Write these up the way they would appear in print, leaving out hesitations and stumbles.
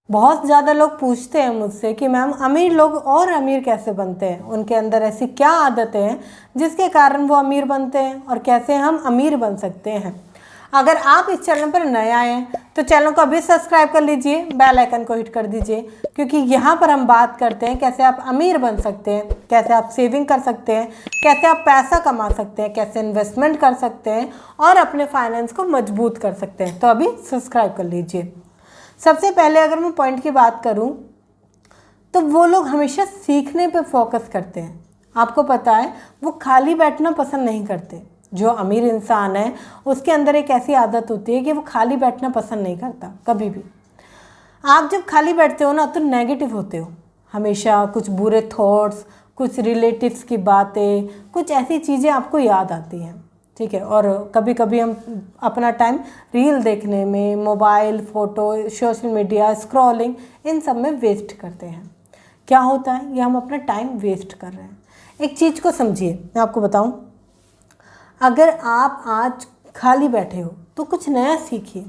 बहुत ज़्यादा लोग पूछते हैं मुझसे कि मैम अमीर लोग और अमीर कैसे बनते हैं, उनके अंदर ऐसी क्या आदतें हैं जिसके कारण वो अमीर बनते हैं और कैसे हम अमीर बन सकते हैं। अगर आप इस चैनल पर नए आए हैं तो चैनल को अभी सब्सक्राइब कर लीजिए, बेल आइकन को हिट कर दीजिए, क्योंकि यहाँ पर हम बात करते हैं कैसे आप अमीर बन सकते हैं, कैसे आप सेविंग कर सकते हैं, कैसे आप पैसा कमा सकते हैं, कैसे इन्वेस्टमेंट कर सकते हैं और अपने फाइनेंस को मजबूत कर सकते हैं। तो अभी सब्सक्राइब कर लीजिए। सबसे पहले अगर मैं पॉइंट की बात करूं तो वो लोग हमेशा सीखने पे फोकस करते हैं। आपको पता है वो खाली बैठना पसंद नहीं करते। जो अमीर इंसान है उसके अंदर एक ऐसी आदत होती है कि वो खाली बैठना पसंद नहीं करता कभी भी। आप जब खाली बैठते हो ना तो नेगेटिव होते हो, हमेशा कुछ बुरे थॉट्स, कुछ रिलेटिव्स की बातें, कुछ ऐसी चीज़ें आपको याद आती हैं, ठीक है। और कभी कभी हम अपना टाइम रील देखने में, mobile, photo, social media, scrolling, इन सब में वेस्ट करते हैं। क्या होता है, ये हम अपना टाइम वेस्ट कर रहे हैं। एक चीज़ को समझिए, मैं आपको बताऊं, अगर आप आज खाली बैठे हो तो कुछ नया सीखिए।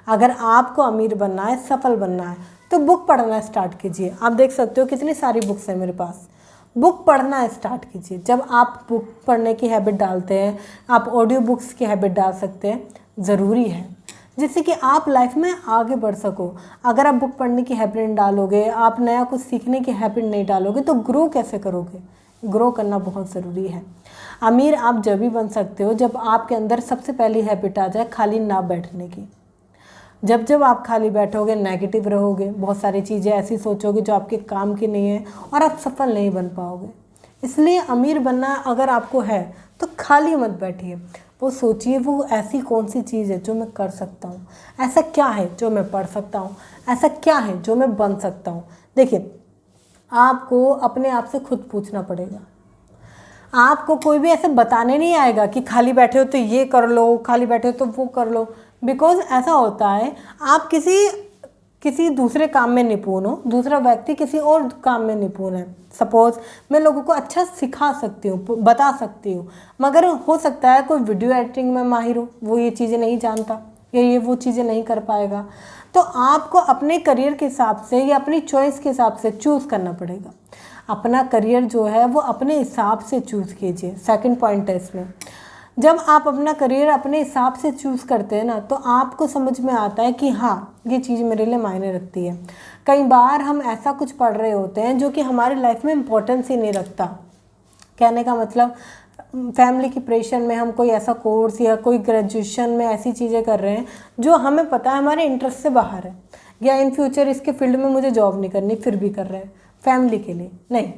अगर आपको अमीर बनना है, सफल बनना है, तो बुक पढ़ना स्टार्ट कीजिए। आप देख सकते हो कितनी सारी बुक्स हैं मेरे पास। बुक पढ़ना स्टार्ट कीजिए। जब आप बुक पढ़ने की हैबिट डालते हैं, आप ऑडियो बुक्स की हैबिट डाल सकते हैं, ज़रूरी है, जिससे कि आप लाइफ में आगे बढ़ सको। अगर आप बुक पढ़ने की हैबिट नहीं डालोगे, आप नया कुछ सीखने की हैबिट नहीं डालोगे, तो ग्रो कैसे करोगे? ग्रो करना बहुत ज़रूरी है। अमीर आप जब भी बन सकते हो जब आपके अंदर सबसे पहली हैबिट आ जाए खाली ना बैठने की। जब जब आप खाली बैठोगे, नेगेटिव रहोगे, बहुत सारी चीज़ें ऐसी सोचोगे जो आपके काम की नहीं है और आप सफल नहीं बन पाओगे। इसलिए अमीर बनना अगर आपको है तो खाली मत बैठिए, वो सोचिए वो ऐसी कौन सी चीज़ है जो मैं कर सकता हूँ, ऐसा क्या है जो मैं पढ़ सकता हूँ, ऐसा क्या है जो मैं बन सकता हूँ। देखिए, आपको अपने आप से खुद पूछना पड़ेगा। आपको कोई भी ऐसे बताने नहीं आएगा कि खाली बैठे हो तो ये कर लो, खाली बैठे हो तो वो कर लो। बिकॉज ऐसा होता है, आप किसी दूसरे काम में निपुण हो, दूसरा व्यक्ति किसी और काम में निपुण है। सपोज़ मैं लोगों को अच्छा सिखा सकती हूँ, बता सकती हूँ, मगर हो सकता है कोई वीडियो एडिटिंग में माहिर हो, वो ये चीज़ें नहीं जानता या ये वो चीज़ें नहीं कर पाएगा। तो आपको अपने करियर के हिसाब से या अपनी चॉइस के हिसाब से चूज़ करना पड़ेगा। अपना करियर जो है वो अपने हिसाब से चूज़ कीजिए। सेकंड पॉइंट है इसमें, जब आप अपना करियर अपने हिसाब से चूज़ करते हैं ना तो आपको समझ में आता है कि हाँ, ये चीज़ मेरे लिए मायने रखती है। कई बार हम ऐसा कुछ पढ़ रहे होते हैं जो कि हमारी लाइफ में इम्पोर्टेंस ही नहीं रखता। कहने का मतलब, फैमिली की प्रेशर में हम कोई ऐसा कोर्स या कोई ग्रेजुएशन में ऐसी चीज़ें कर रहे हैं जो हमें पता है हमारे इंटरेस्ट से बाहर है, या इन फ्यूचर इसके फील्ड में मुझे जॉब नहीं करनी, फिर भी कर रहे हैं फैमिली के लिए। नहीं,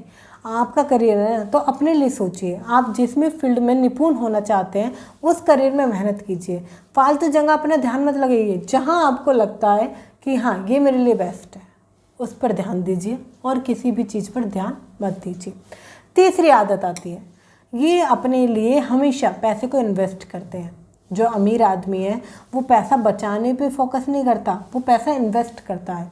आपका करियर है ना तो अपने लिए सोचिए। आप जिसमें फील्ड में निपुण होना चाहते हैं उस करियर में मेहनत कीजिए। फालतू जगह अपना ध्यान मत लगाइए। जहाँ आपको लगता है कि हाँ ये मेरे लिए बेस्ट है, उस पर ध्यान दीजिए और किसी भी चीज़ पर ध्यान मत दीजिए। तीसरी आदत आती है, ये अपने लिए हमेशा पैसे को इन्वेस्ट करते हैं। जो अमीर आदमी है वो पैसा बचाने पे फोकस नहीं करता, वो पैसा इन्वेस्ट करता है।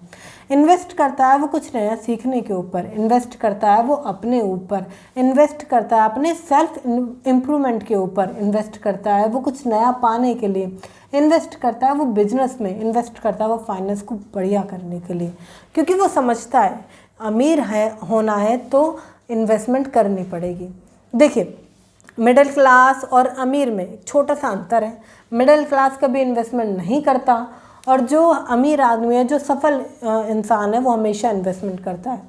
इन्वेस्ट करता है वो कुछ नया सीखने के ऊपर, इन्वेस्ट करता है वो अपने ऊपर, इन्वेस्ट करता है अपने सेल्फ इम्प्रूवमेंट के ऊपर, इन्वेस्ट करता है वो कुछ नया पाने के लिए, इन्वेस्ट करता है वो बिजनेस में, इन्वेस्ट करता है वो फाइनेंस को बढ़िया करने के लिए। क्योंकि वो समझता है अमीर है होना है तो इन्वेस्टमेंट करनी पड़ेगी। देखिए, मिडिल क्लास और अमीर में एक छोटा सा अंतर है। मिडिल क्लास कभी इन्वेस्टमेंट नहीं करता और जो अमीर आदमी है, जो सफल इंसान है, वो हमेशा इन्वेस्टमेंट करता है।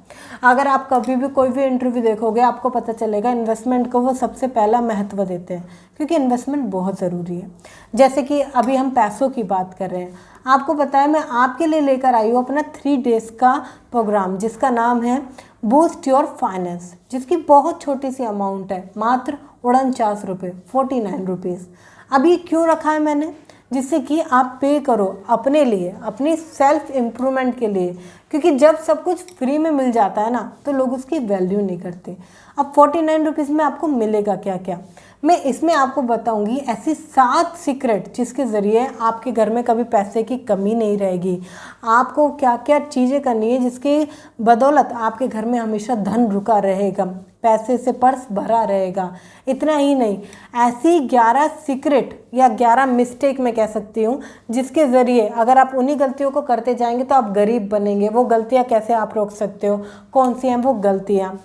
अगर आप कभी भी कोई भी इंटरव्यू देखोगे आपको पता चलेगा इन्वेस्टमेंट को वो सबसे पहला महत्व देते हैं, क्योंकि इन्वेस्टमेंट बहुत ज़रूरी है। जैसे कि अभी हम पैसों की बात कर रहे हैं, आपको पता है मैं आपके लिए लेकर आई हूँ अपना 3 डेज़ का प्रोग्राम जिसका नाम है बूस्ट योर फाइनेंस, जिसकी बहुत छोटी सी अमाउंट है, मात्र 49 रुपये, 49 रुपीज़। अब ये क्यों रखा है मैंने, जिससे कि आप पे करो अपने लिए, अपनी सेल्फ इम्प्रूवमेंट के लिए। क्योंकि जब सब कुछ फ्री में मिल जाता है ना तो लोग उसकी वैल्यू नहीं करते। अब 49 रुपीज़ में आपको मिलेगा क्या क्या, मैं इसमें आपको बताऊंगी ऐसी 7 सीक्रेट जिसके ज़रिए आपके घर में कभी पैसे की कमी नहीं रहेगी। आपको क्या क्या चीज़ें करनी है जिसके बदौलत आपके घर में हमेशा धन रुका रहेगा, पैसे से पर्स भरा रहेगा। इतना ही नहीं, ऐसी 11 सीक्रेट या 11 मिस्टेक मैं कह सकती हूँ जिसके ज़रिए अगर आप उन्हीं गलतियों को करते जाएंगे तो आप गरीब बनेंगे। वो गलतियाँ कैसे आप रोक सकते हो, कौन सी हैं वो गलतियाँ।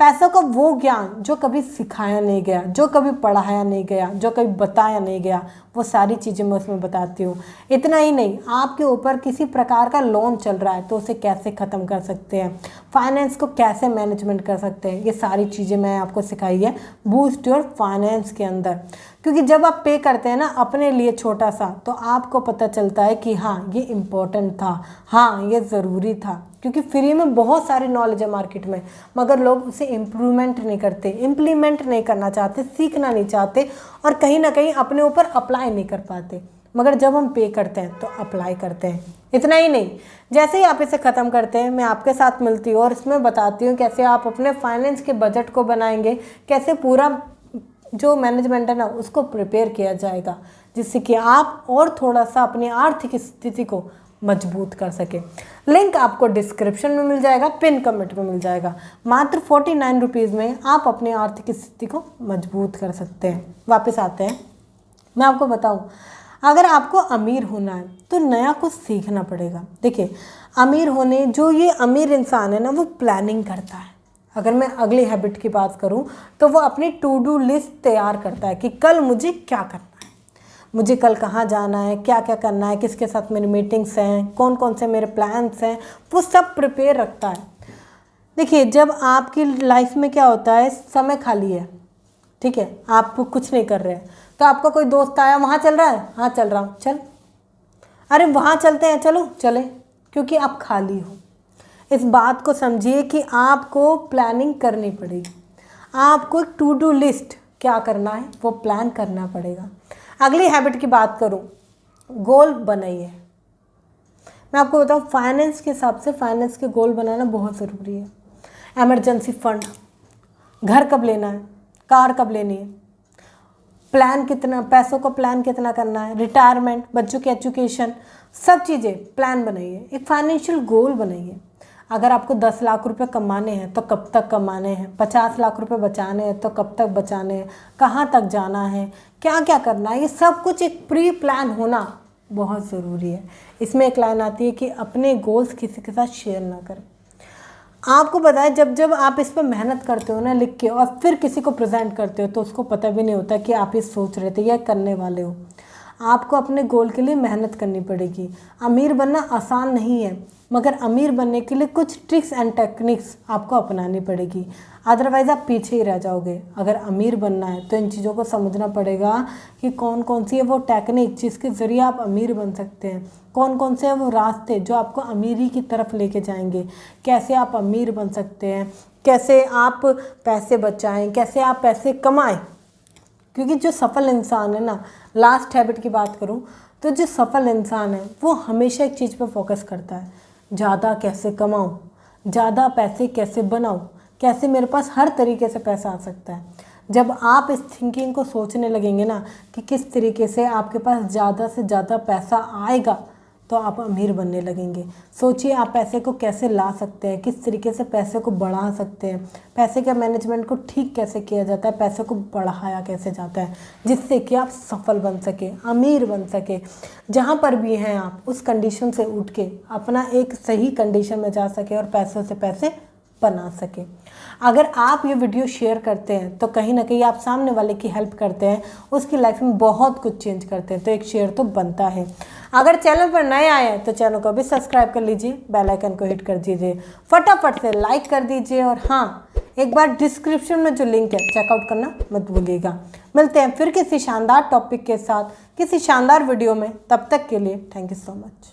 पैसों का वो ज्ञान जो कभी सिखाया नहीं गया, जो कभी पढ़ाया नहीं गया, जो कभी बताया नहीं गया, वो सारी चीज़ें मैं उसमें बताती हूँ। इतना ही नहीं, आपके ऊपर किसी प्रकार का लोन चल रहा है तो उसे कैसे ख़त्म कर सकते हैं, फाइनेंस को कैसे मैनेजमेंट कर सकते हैं, ये सारी चीज़ें मैं आपको सिखाई है बूस्ट योर फाइनेंस के अंदर। क्योंकि जब आप पे करते हैं ना अपने लिए छोटा सा, तो आपको पता चलता है कि हाँ ये इम्पोर्टेंट था, हाँ ये ज़रूरी था। क्योंकि फ्री में बहुत सारी नॉलेज है मार्केट में, मगर लोग उसे इम्प्रूवमेंट नहीं करते, इम्प्लीमेंट नहीं करना चाहते, सीखना नहीं चाहते और कहीं ना कहीं अपने ऊपर अप्लाई नहीं कर पाते। मगर जब हम पे करते हैं तो अप्लाई करते हैं। इतना ही नहीं, जैसे ही आप इसे ख़त्म करते हैं मैं आपके साथ मिलती हूँ और इसमें बताती हूँ कैसे आप अपने फाइनेंस के बजट को बनाएंगे, कैसे पूरा जो मैनेजमेंट है ना उसको प्रिपेयर किया जाएगा, जिससे कि आप और थोड़ा सा अपनी आर्थिक स्थिति को मजबूत कर सके। लिंक आपको डिस्क्रिप्शन में मिल जाएगा, पिन कमेंट में मिल जाएगा। मात्र 49 रुपीज़ में आप अपनी आर्थिक स्थिति को मजबूत कर सकते हैं। वापस आते हैं, मैं आपको बताऊं, अगर आपको अमीर होना है तो नया कुछ सीखना पड़ेगा। देखिए, अमीर होने जो ये अमीर इंसान है ना वो प्लानिंग करता है। अगर मैं अगली हैबिट की बात करूं तो वो अपनी टू डू लिस्ट तैयार करता है कि कल मुझे क्या करना है, मुझे कल कहाँ जाना है, क्या क्या करना है, किसके साथ मेरी मीटिंग्स हैं, कौन कौन से मेरे प्लान्स हैं, वो सब प्रिपेयर रखता है। देखिए, जब आपकी लाइफ में क्या होता है, समय खाली है, ठीक है, आप कुछ नहीं कर रहे हैं, तो आपका कोई दोस्त आया, वहाँ चल रहा है, हाँ चल रहा हूँ, चल, अरे वहाँ चलते हैं, चलो चले, क्योंकि आप खाली हो। इस बात को समझिए कि आपको प्लानिंग करनी पड़ेगी, आपको एक टू डू लिस्ट क्या करना है वो प्लान करना पड़ेगा। अगली हैबिट की बात करूं, गोल बनाइए। मैं आपको बताऊं, फाइनेंस के हिसाब से फाइनेंस के गोल बनाना बहुत ज़रूरी है। इमरजेंसी फंड, घर कब लेना है, कार कब लेनी है, प्लान कितना, पैसों का प्लान कितना करना है, रिटायरमेंट, बच्चों की एजुकेशन, सब चीज़ें प्लान बनाइए, एक फाइनेंशियल गोल बनाइए। अगर आपको 10 लाख रुपए कमाने हैं तो कब तक कमाने हैं, 50 लाख रुपए बचाने हैं तो कब तक बचाने हैं, कहाँ तक जाना है, क्या क्या करना है, ये सब कुछ एक प्री प्लान होना बहुत ज़रूरी है। इसमें एक लाइन आती है कि अपने गोल्स किसी के साथ शेयर ना करें। आपको पता है, जब जब आप इस पर मेहनत करते हो ना लिख के और फिर किसी को प्रेजेंट करते हो तो उसको पता भी नहीं होता कि आप ये सोच रहे थे या करने वाले हो। आपको अपने गोल के लिए मेहनत करनी पड़ेगी। अमीर बनना आसान नहीं है, मगर अमीर बनने के लिए कुछ ट्रिक्स एंड टेक्निक्स आपको अपनानी पड़ेगी, अदरवाइज़ आप पीछे ही रह जाओगे। अगर अमीर बनना है तो इन चीज़ों को समझना पड़ेगा कि कौन कौन सी है वो टेक्निक जिसके ज़रिए आप अमीर बन सकते हैं, कौन कौन से हैं वो रास्ते जो आपको अमीरी की तरफ लेके जाएंगे, कैसे आप अमीर बन सकते हैं, कैसे आप पैसे बचाएं, कैसे आप पैसे कमाएं। क्योंकि जो सफल इंसान है ना, लास्ट हैबिट की बात करूं तो जो सफल इंसान है वो हमेशा एक चीज़ पर फोकस करता है, ज़्यादा कैसे कमाऊं, ज़्यादा पैसे कैसे बनाऊं, कैसे मेरे पास हर तरीके से पैसा आ सकता है। जब आप इस थिंकिंग को सोचने लगेंगे ना कि किस तरीके से आपके पास ज़्यादा से ज़्यादा पैसा आएगा, तो आप अमीर बनने लगेंगे। सोचिए आप पैसे को कैसे ला सकते हैं, किस तरीके से पैसे को बढ़ा सकते हैं, पैसे के मैनेजमेंट को ठीक कैसे किया जाता है, पैसे को बढ़ाया कैसे जाता है, जिससे कि आप सफल बन सके, अमीर बन सके। जहाँ पर भी हैं आप उस कंडीशन से उठ के अपना एक सही कंडीशन में जा सके और पैसों से पैसे बना सके। अगर आप ये वीडियो शेयर करते हैं तो कहीं ना कहीं आप सामने वाले की हेल्प करते हैं, उसकी लाइफ में बहुत कुछ चेंज करते हैं, तो एक शेयर तो बनता है। अगर चैनल पर नए आए हैं तो चैनल को भी सब्सक्राइब कर लीजिए, बेल आइकन को हिट कर दीजिए, फटाफट से लाइक कर दीजिए और हाँ, एक बार डिस्क्रिप्शन में जो लिंक है चेकआउट करना मत भूलिएगा। मिलते हैं फिर किसी शानदार टॉपिक के साथ किसी शानदार वीडियो में, तब तक के लिए थैंक यू सो मच।